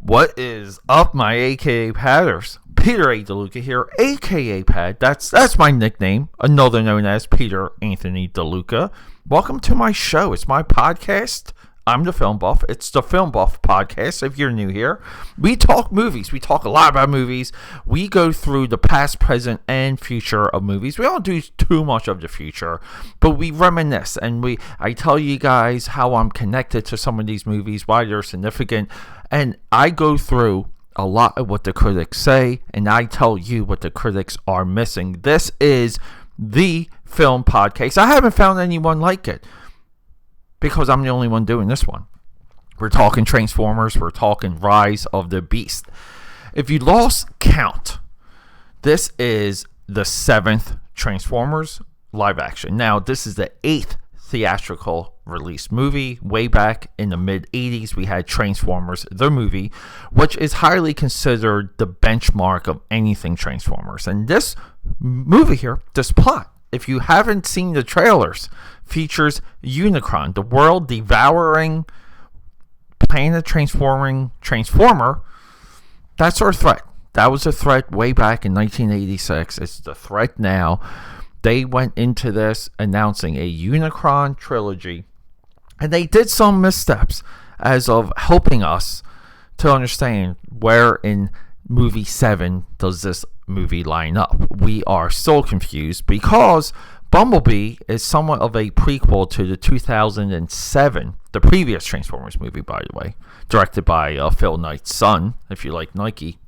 What is up, my AKAPADers? Peter A. DeLuca here, AKAPAD. That's my nickname, another known as Peter Anthony DeLuca. Welcome to my show. It's my podcast. I'm the Film Buff. It's the Film Buff podcast. If you're new here, we talk movies. We talk a lot about movies. We go through the past, present, and future of movies. We don't do too much of the future, but we reminisce and I tell you guys how I'm connected to some of these movies, why they're significant, and I go through a lot of what the critics say, and I tell you what the critics are missing. This is the film podcast. I haven't found anyone like it, because I'm the only one doing this one. We're talking Transformers. We're talking Rise of the Beast. If you lost count, this is the 7th Transformers live action. Now, this is the 8th theatrical release movie. Way back in the mid-80s, we had Transformers, the movie, which is highly considered the benchmark of anything Transformers. And this movie here, this plot, if you haven't seen the trailers, features Unicron, the world-devouring, planet-transforming Transformer. That's our threat. That was a threat way back in 1986. It's the threat now. They went into this announcing a Unicron trilogy, and they did some missteps as of helping us to understand where in movie 7 does this movie line up. We are so confused because Bumblebee is somewhat of a prequel to the 2007, the previous Transformers movie, by the way, directed by Phil Knight's son, if you like Nike.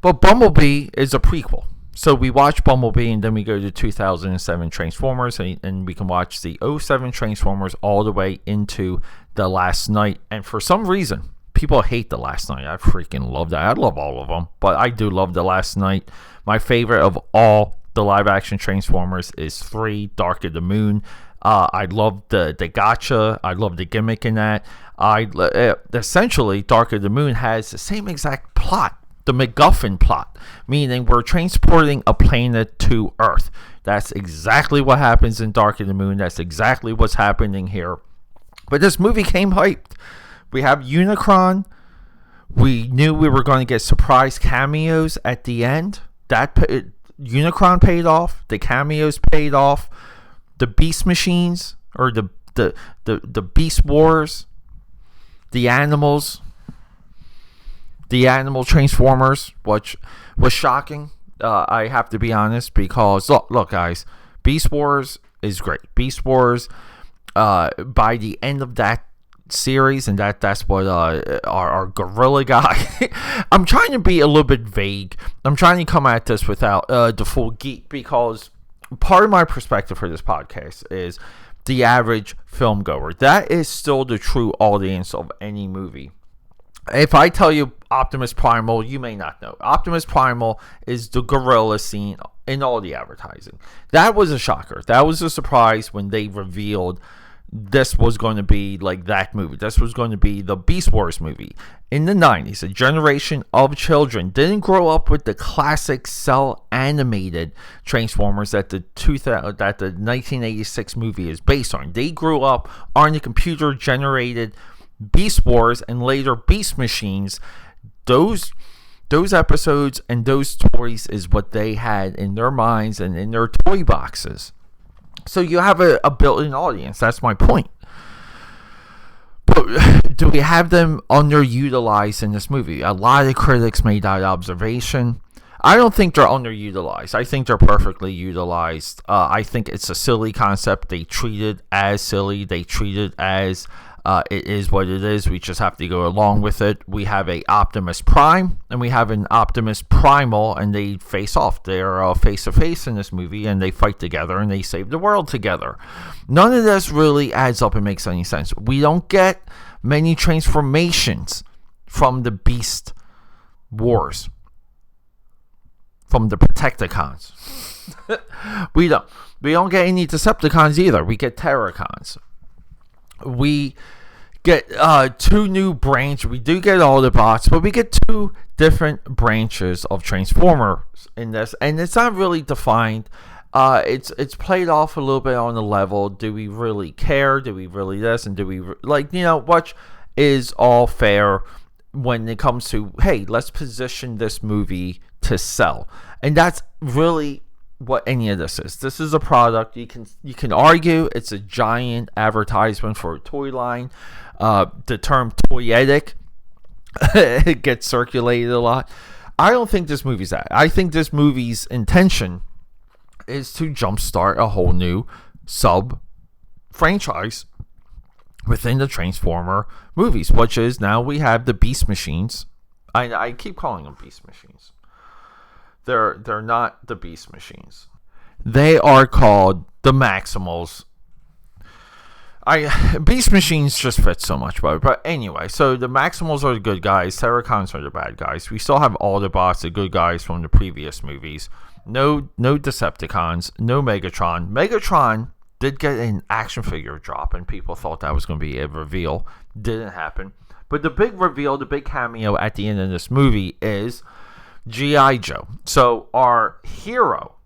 But Bumblebee is a prequel. So we watch Bumblebee, and then we go to 2007 Transformers, and we can watch the 07 Transformers all the way into The Last Knight. And for some reason, people hate The Last Knight. I freaking love that. I love all of them, but I do love The Last Knight. My favorite of all the live-action Transformers is 3, Dark of the Moon. I love the gotcha. I love the gimmick in that. Essentially, Dark of the Moon has the same exact plot, the MacGuffin plot, meaning we're transporting a planet to Earth. That's exactly what happens in Dark of the Moon. That's exactly what's happening here. But this movie came hyped. We have Unicron. We knew we were going to get surprise cameos at the end. Unicron paid off. The cameos paid off. The Beast Machines, or the Beast Wars, the animals, the animal Transformers, which was shocking. I have to be honest, because look, guys, Beast Wars is great. Beast Wars, by the end of that series, and that's what our gorilla guy I'm trying to be a little bit vague. I'm trying to come at this without the full geek, because part of my perspective for this podcast is the average film goer. That is still the true audience of any movie. If I tell you Optimus Primal, you may not know. Optimus Primal is the gorilla scene in all the advertising. That was a shocker. That was a surprise when they revealed this was going to be like that movie. This was going to be the Beast Wars movie. In the 90s, a generation of children didn't grow up with the classic cell animated Transformers that the 1986 movie is based on. They grew up on the computer generated Beast Wars and later Beast Machines. Those episodes and those toys is what they had in their minds and in their toy boxes. So you have a built-in audience. That's my point. But do we have them underutilized in this movie? A lot of critics made that observation. I don't think they're underutilized. I think they're perfectly utilized. I think it's a silly concept. They treat it as silly. They treat it as it is what it is. We just have to go along with it. We have a Optimus Prime and we have an Optimus Primal, and they face off. They're face to face in this movie, and they fight together and they save the world together. None of this really adds up and makes any sense. We don't get many transformations from the Beast Wars, from the Protecticons. We don't get any Decepticons either. We get Terracons. We get 2 new branches. We do get Autobots, but we get 2 different branches of Transformers in this, and it's not really defined. It's played off a little bit on the level. Do we really care? Do we really this? And do we which is all fair when it comes to, hey, let's position this movie to sell. And that's really what any of this is. This is a product. You can argue it's a giant advertisement for a toy line. The term toyetic it gets circulated a lot. I don't think this movie's that. I think this movie's intention is to jumpstart a whole new sub franchise within the Transformer movies, which is now we have the Beast Machines. I keep calling them Beast Machines. They're not the Beast Machines. They are called the Maximals. Beast Machines just fit so much better. But anyway, so the Maximals are the good guys. Terracons are the bad guys. We still have Autobots, the good guys from the previous movies. No Decepticons. No Megatron. Megatron did get an action figure drop, and people thought that was going to be a reveal. Didn't happen. But the big reveal, the big cameo at the end of this movie is G.I. Joe. So our hero,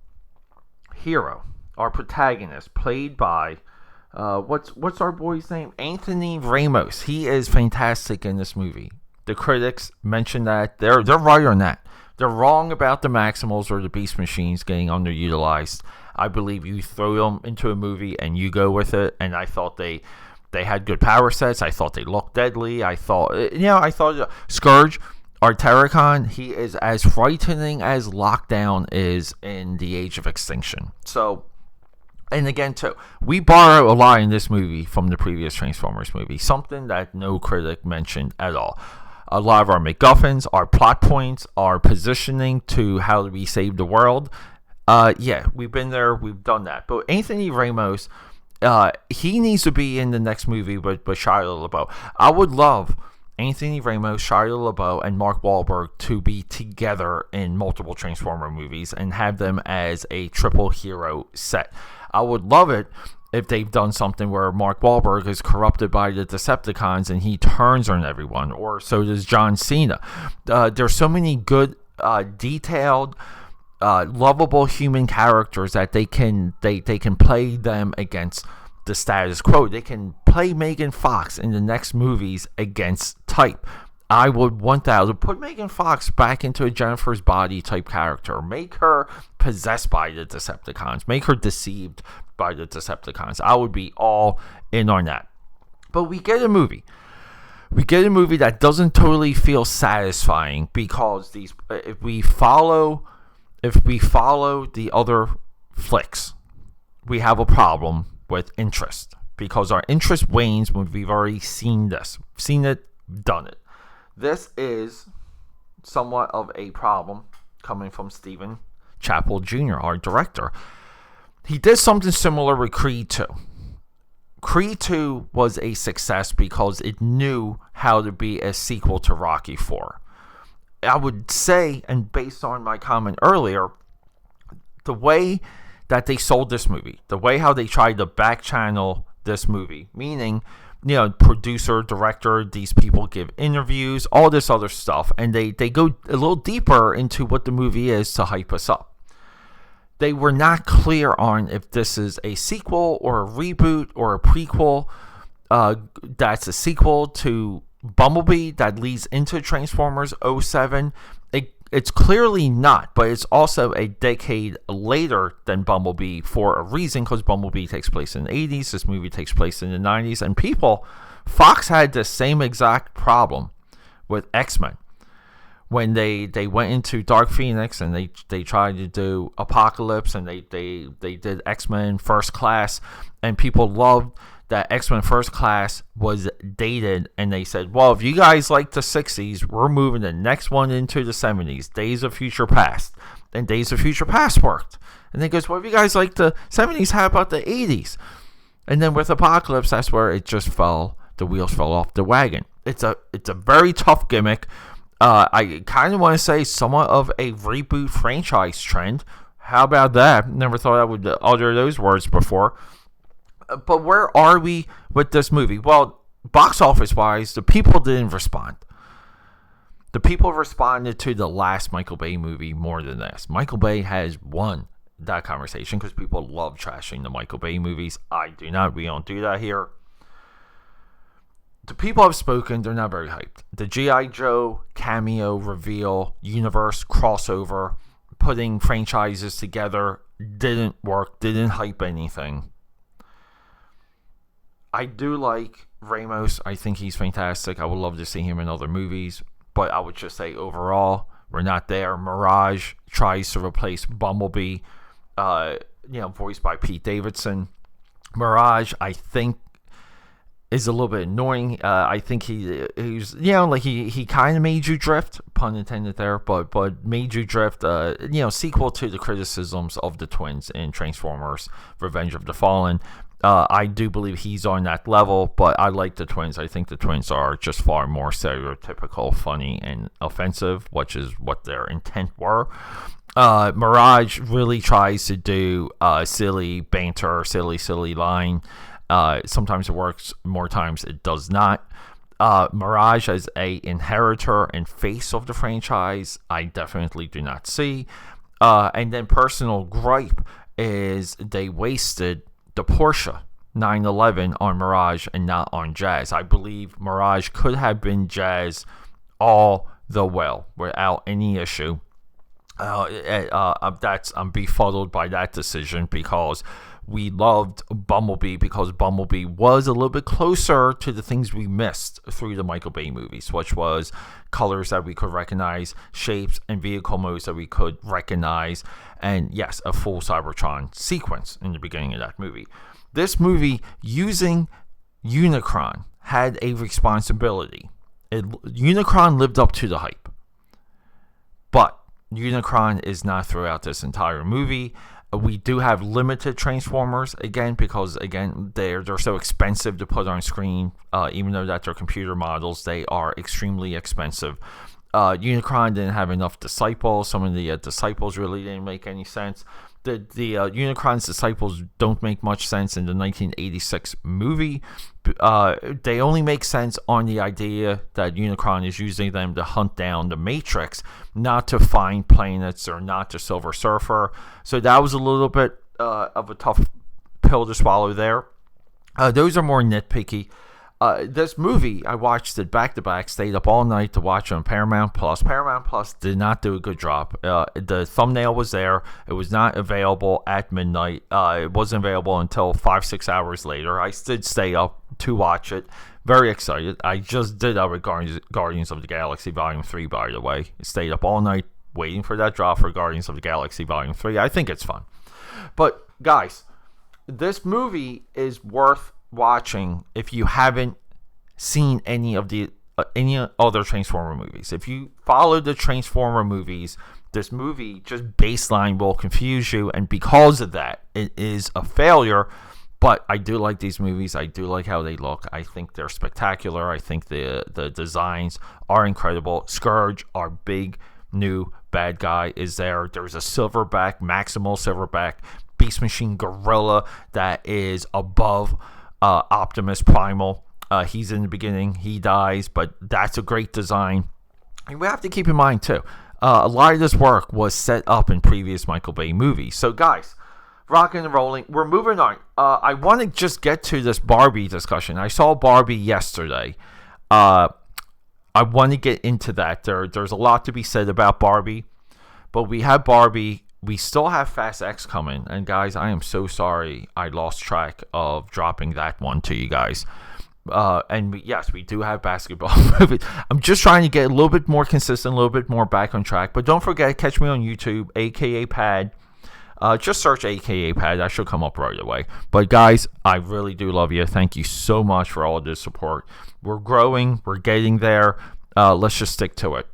our protagonist, played by what's our boy's name? Anthony Ramos. He is fantastic in this movie. The critics mentioned that. They're right on that. They're wrong about the Maximals or the Beast Machines getting underutilized. I believe you throw them into a movie and you go with it. And I thought they had good power sets. I thought they looked deadly. I thought Scourge, our Terracon, he is as frightening as Lockdown is in the Age of Extinction. So, and again, too, we borrow a lot in this movie from the previous Transformers movie, something that no critic mentioned at all. A lot of our MacGuffins, our plot points, our positioning to how we save the world. We've been there, we've done that. But Anthony Ramos, he needs to be in the next movie with Shia LaBeouf. I would love Anthony Ramos, Shia LaBeouf, and Mark Wahlberg to be together in multiple Transformer movies and have them as a triple hero set. I would love it if they've done something where Mark Wahlberg is corrupted by the Decepticons and he turns on everyone, or so does John Cena. There's so many good, detailed, lovable human characters that they can play them against the status quo. They can play Megan Fox in the next movies against type. I would want that. I would put Megan Fox back into a Jennifer's Body type character. Make her possessed by the Decepticons. Make her deceived by the Decepticons. I would be all in on that. But we get a movie. We get a movie that doesn't totally feel satisfying because if we follow the other flicks, we have a problem with interest because our interest wanes when we've already seen it, done it. This is somewhat of a problem coming from Stephen Chappell Jr., our director. He did something similar with Creed 2. Creed 2 was a success because it knew how to be a sequel to Rocky 4. I would say, and based on my comment earlier, the way that they sold this movie, the way how they tried to back channel this movie, meaning, producer, director, these people give interviews, all this other stuff, and they go a little deeper into what the movie is to hype us up. They were not clear on if this is a sequel or a reboot or a prequel that's a sequel to Bumblebee that leads into Transformers 07. It's clearly not, but it's also a decade later than Bumblebee for a reason, because Bumblebee takes place in the 80s, this movie takes place in the 90s, and Fox had the same exact problem with X-Men. When they went into Dark Phoenix and they tried to do Apocalypse and they did X-Men First Class, and people loved that X-Men First Class was dated, and they said, well, if you guys like the 60s, we're moving the next one into the 70s, Days of Future Past. And Days of Future Past worked. And they goes, well, if you guys like the 70s, how about the 80s? And then with Apocalypse, that's where it just the wheels fell off the wagon. It's a very tough gimmick. I kind of want to say somewhat of a reboot franchise trend. How about that? Never thought I would utter those words before. But where are we with this movie? Well, box office wise, the people didn't respond. The people responded to the last Michael Bay movie more than this. Michael Bay has won that conversation because people love trashing the Michael Bay movies. I do not. We don't do that here. the people have spoken. They're not very hyped. The G.I. Joe cameo reveal universe crossover, putting franchises together, didn't work, didn't hype anything. I do like Ramos. I think he's fantastic. I would love to see him in other movies. But I would just say overall, we're not there. Mirage tries to replace Bumblebee, voiced by Pete Davidson. Mirage, I think, is a little bit annoying. I think he's he kind of made you drift, pun intended there, but made you drift. Sequel to the criticisms of the twins in Transformers: Revenge of the Fallen. I do believe he's on that level, but I like the twins. I think the twins are just far more stereotypical, funny, and offensive, which is what their intent were. Mirage really tries to do silly banter, silly line. Sometimes it works, more times it does not. Mirage as a inheritor and face of the franchise, I definitely do not see. And then personal gripe is they wasted the Porsche 911 on Mirage and not on Jazz. I believe Mirage could have been Jazz all the way without any issue. I'm befuddled by that decision because we loved Bumblebee because Bumblebee was a little bit closer to the things we missed through the Michael Bay movies, which was colors that we could recognize, shapes and vehicle modes that we could recognize, and yes, a full Cybertron sequence in the beginning of that movie. This movie, using Unicron, had a responsibility. Unicron lived up to the hype, but Unicron is not throughout this entire movie. We do have limited Transformers, again, because, again, they're so expensive to put on screen. Even though that they're computer models, they are extremely expensive. Unicron didn't have enough disciples. Some of the disciples really didn't make any sense. The Unicron's disciples don't make much sense in the 1986 movie. They only make sense on the idea that Unicron is using them to hunt down the Matrix, not to find planets or not to Silver Surfer. So that was a little bit of a tough pill to swallow there. Those are more nitpicky. This movie, I watched it back to back, stayed up all night to watch it on Paramount Plus. Paramount Plus did not do a good job. The thumbnail was there. It was not available at midnight. It wasn't available until 5-6 hours later. I did stay up to watch it. Very excited. I just did that with Guardians of the Galaxy Volume 3, by the way. Stayed up all night waiting for that drop for Guardians of the Galaxy Volume 3. I think it's fun. But, guys, this movie is worth watching if you haven't seen any other Transformer movies. If you follow the Transformer movies, this movie just baseline will confuse you, and because of that, it is a failure. But I do like these movies. I do like how they look. I think they're spectacular. I think the designs are incredible. Scourge, our big new bad guy, is there. There's a Silverback, Maximal Silverback, Beast Machine Gorilla that is above Optimus Primal. He's in the beginning, he dies, but that's a great design. And we have to keep in mind too, a lot of this work was set up in previous Michael Bay movies. So guys, rocking and rolling, we're moving on. I want to just get to this Barbie discussion. I saw Barbie yesterday. I want to get into that. There's a lot to be said about Barbie, but we have Barbie. We still have Fast X coming, and guys, I am so sorry I lost track of dropping that one to you guys. Yes, we do have basketball movies. I'm just trying to get a little bit more consistent, a little bit more back on track. But don't forget, catch me on YouTube, AKAPAD. Just search AKAPAD. That should come up right away. But guys, I really do love you. Thank you so much for all this support. We're growing. We're getting there. Let's just stick to it.